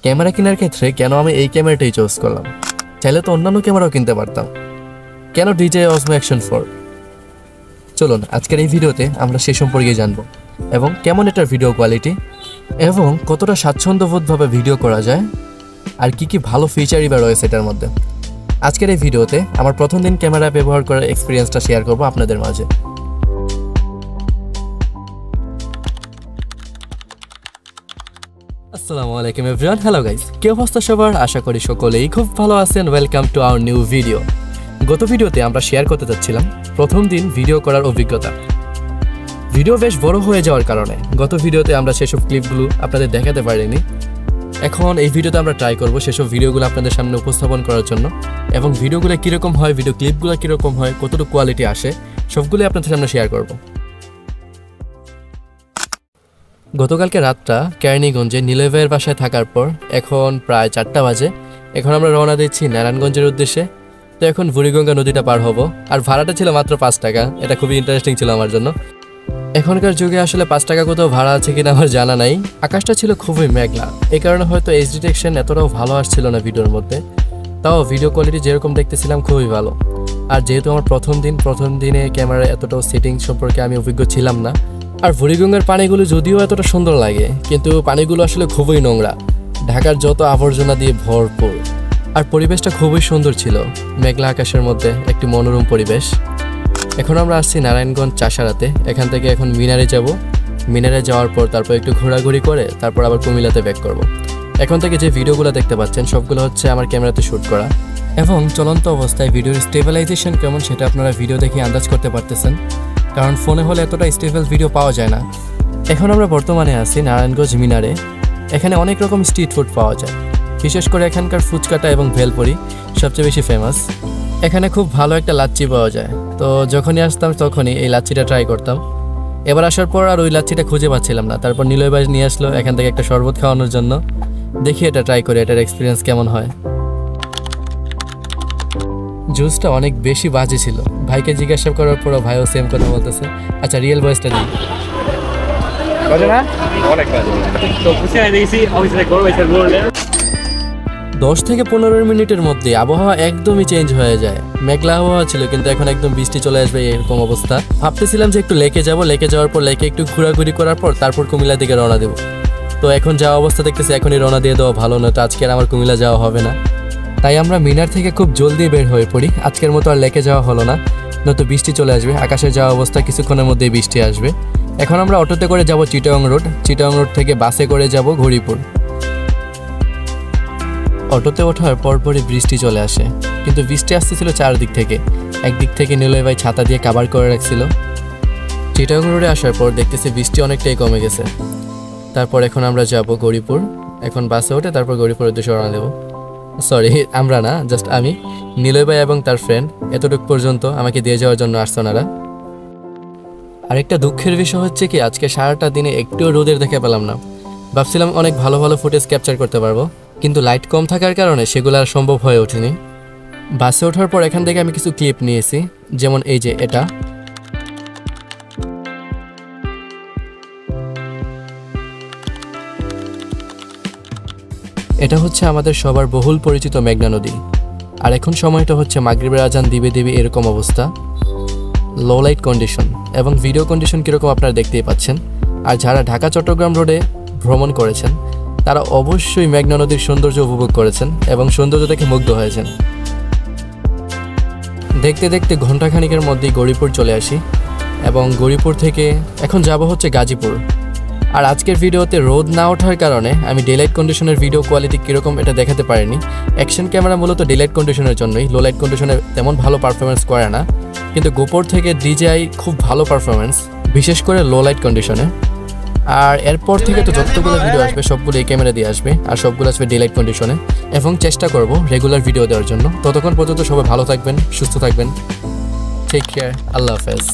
Camera কেনার ক্ষেত্রে কেন আমি এই ক্যামেরাটাই চুজ করলাম? চাইলে তো অন্যান্য ক্যামেরাও কিনতে পারতাম। কেন DJI Osmo Action 4? চলুন আজকের এই ভিডিওতে আমরা সে সম্পর্কে জানবো এবং কেমন এটার ভিডিও কোয়ালিটি এবং কতটা স্বাচ্ছন্দ্যবোধভাবে ভিডিও করা যায় আর কি কি ভালো ফিচারই বা রয়েছে এটার মধ্যে। আজকের এই ভিডিওতে আমার প্রথম দিন ক্যামেরা ব্যবহার করার এক্সপিরিয়েন্সটা শেয়ার করব আপনাদের মাঝে। আসসালামু আলাইকুম এভরিওয়ান, হ্যালো গাইস, কি অবস্থা সবার? আশা করি সকলেই খুব ভালো আছেন। Welcome to our new video. গত ভিডিওতে আমরা শেয়ার করতে যাচ্ছিলাম প্রথম দিন ভিডিও করার অভিজ্ঞতা। ভিডিও বেশ বড় হয়ে যাওয়ার কারণে গত ভিডিওতে আমরা সেসব ক্লিপগুলো আপনাদের দেখাতে পারিনি। এখন এই ভিডিওতে আমরা ট্রাই করব সেসব ভিডিওগুলো আপনাদের সামনে উপস্থাপন করার জন্য এবং ভিডিওগুলো কীরকম হয়, ভিডিও ক্লিপগুলো কীরকম হয়, কতটুকু কোয়ালিটি আসে, সবগুলোই আপনাদের সামনে শেয়ার করব। গতকালকে রাতটা কেরানীগঞ্জে নীলয় ভাইয়ের বাসায় থাকার পর এখন প্রায় 4টা বাজে। এখন আমরা রওনা দিচ্ছি নারায়ণগঞ্জের উদ্দেশ্যে। তো এখন বুড়িগঙ্গা নদীটা পার হব, আর ভাড়াটা ছিল মাত্র 5 টাকা। এটা খুবই ইন্টারেস্টিং ছিল আমার জন্য। এখনকার যুগে আসলে 5 টাকা কোথাও ভাড়া আছে কিনা আমার জানা নাই। আকাশটা ছিল খুবই মেঘলা, এই কারণে হয়তো এইচ ডিটেকশন এতটাও ভালো আসছিল না ভিডিওর মধ্যে। তাও ভিডিও কোয়ালিটি যেরকম দেখতেছিলাম খুবই ভালো। আর যেহেতু আমার প্রথম দিনে ক্যামেরায় এতটাও সেটিং সম্পর্কে আমি অভিজ্ঞ ছিলাম না। আর বুড়িগঙ্গার পানিগুলো যদিও এতটা সুন্দর লাগে, কিন্তু পানিগুলো আসলে খুবই নোংরা, ঢাকার যত আবর্জনা দিয়ে ভরপুর। আর পরিবেশটা খুবই সুন্দর ছিল, মেঘলা আকাশের মধ্যে একটি মনোরম পরিবেশ। এখন আমরা আসছি নারায়ণগঞ্জ চাষারাতে। এখান থেকে এখন মিনারে যাব। মিনারে যাওয়ার পর তারপর একটু ঘোরাঘুরি করে তারপর আবার কুমিল্লাতে ব্যাক করব। এখন থেকে যে ভিডিওগুলো দেখতে পাচ্ছেন সবগুলো হচ্ছে আমার ক্যামেরাতে শ্যুট করা, এবং চলন্ত অবস্থায় ভিডিওর স্টেবিলাইজেশন কেমন সেটা আপনারা ভিডিও দেখে আন্দাজ করতে পারতেছেন, কারণ ফোনে হলে এতটা স্টেবল ভিডিও পাওয়া যায় না। এখন আমরা বর্তমানে আছি নারায়ণগঞ্জ মিনারে। এখানে অনেক রকম স্ট্রিট ফুড পাওয়া যায়, বিশেষ করে এখানকার ফুচকাটা এবং ভেলপুরি সবচেয়ে বেশি ফেমাস। এখানে খুব ভালো একটা লাচ্ছি পাওয়া যায়, তো যখনই আসতাম তখনই এই লাচ্ছিটা ট্রাই করতাম। এবার আসার পর আর ওই লাচ্ছিটা খুঁজে পাচ্ছিলাম না, তারপর নীলয় ভাই নিয়ে আসলো এখান থেকে একটা শরবত খাওয়ানোর জন্য। দেখি এটা ট্রাই করে এটার এক্সপিরিয়েন্স কেমন হয়। জুসটা অনেক বেশি বাজে ছিল। ভাইকে জিজ্ঞাসা করার পরও ভাইও সেম কথা বলতেছে। আচ্ছা, রিয়েল ভয়েসটা দিই। 10 থেকে 15 মিনিটের মধ্যে আবহাওয়া একদমই চেঞ্জ হয়ে যায়। মেঘলা আবহাওয়া ছিল, কিন্তু এখন একদম বৃষ্টি চলে আসবে এরকম অবস্থা। ভাবতেছিলাম যে একটু লেকে যাব, লেকে যাওয়ার পর লেকে একটু ঘোরাঘুরি করার পর তারপর কুমিল্লার দিকে রওনা দেবো। তো এখন যাওয়া অবস্থা দেখতেছি এখনই রওনা দিয়ে দেওয়া ভালো, না তো আজকে আর আমার কুমিল্লা যাওয়া হবে না। তাই আমরা মিনার থেকে খুব জলদি বের হয়ে পড়ি। আজকের মতো আর লেকে যাওয়া হলো না, নয়তো বৃষ্টি চলে আসবে। আকাশে যাওয়া অবস্থা কিছুক্ষণের মধ্যেই বৃষ্টি আসবে। এখন আমরা অটোতে করে যাব চিটাগং রোড। চিটাগং রোড থেকে বাসে করে যাব ঘড়িপুর। অটোতে ওঠার পরপরই বৃষ্টি চলে আসে, কিন্তু বৃষ্টি আসতেছিল চারদিক থেকে। একদিক থেকে নীলয় ভাই ছাতা দিয়ে কাভার করে রাখছিল। চিটাগং রোডে আসার পর দেখতেছি বৃষ্টি অনেকটাই কমে গেছে। তারপর এখন আমরা যাব গৌরীপুর। এখন বাসে উঠে তারপর গৌরীপুরের উদ্দেশ্যে রওনা দেবো। সরি, আমরা না, জাস্ট আমি, নীলয় ভাই এবং তার ফ্রেন্ড এতটুকু পর্যন্ত আমাকে দিয়ে যাওয়ার জন্য আসছে ওনারা। আরেকটা দুঃখের বিষয় হচ্ছে কি, আজকে সারাটা দিনে একটুও রোদের দেখে পেলাম না। ভাবছিলাম অনেক ভালো ভালো ফুটেজ ক্যাপচার করতে পারবো, কিন্তু লাইট কম থাকার কারণে সেগুলো আর সম্ভব হয়ে ওঠেনি। বাসে ওঠার পর এখান থেকে আমি কিছু ক্লিপ নিয়েছি, যেমন এই যে এটা। এটা হচ্ছে আমাদের সবার বহুল পরিচিত মেঘনা নদী। আর এখন সময়টা হচ্ছে মাগরিবের আজান দিবে এরকম অবস্থা। লো লাইট কন্ডিশন এবং ভিডিও কন্ডিশন কীরকম আপনারা দেখতেই পাচ্ছেন। আর যারা ঢাকা চট্টগ্রাম রোডে ভ্রমণ করেছেন তারা অবশ্যই মেঘনা নদীর সৌন্দর্য উপভোগ করেছেন এবং সৌন্দর্য দেখে মুগ্ধ হয়েছেন। দেখতে দেখতে ঘণ্টাখানিকের মধ্যেই গৌরীপুর চলে আসি, এবং গৌরীপুর থেকে এখন যাব হচ্ছে গাজীপুর। আর আজকের ভিডিওতে রোদ না ওঠার কারণে আমি ডেলাইট কন্ডিশনের ভিডিও কোয়ালিটি কীরকম এটা দেখাতে পারিনি। অ্যাকশন ক্যামেরা মূলত ডেলাইট কন্ডিশনের জন্যই, লো লাইট কন্ডিশনে তেমন ভালো পারফরমেন্স করে না, কিন্তু গোপর থেকে DJI খুব ভালো পারফরমেন্স, বিশেষ করে লো লাইট কন্ডিশনে। আর এরপর থেকে তো যতগুলো ভিডিও আসবে সবগুলো এই ক্যামেরা দিয়ে আসবে, আর সবগুলো আসবে ডেলাইট কন্ডিশনে, এবং চেষ্টা করব রেগুলার ভিডিও দেওয়ার জন্য। ততক্ষণ পর্যন্ত সবাই ভালো থাকবেন, সুস্থ থাকবেন। টেক কেয়ার, আল্লাহ হাফেজ।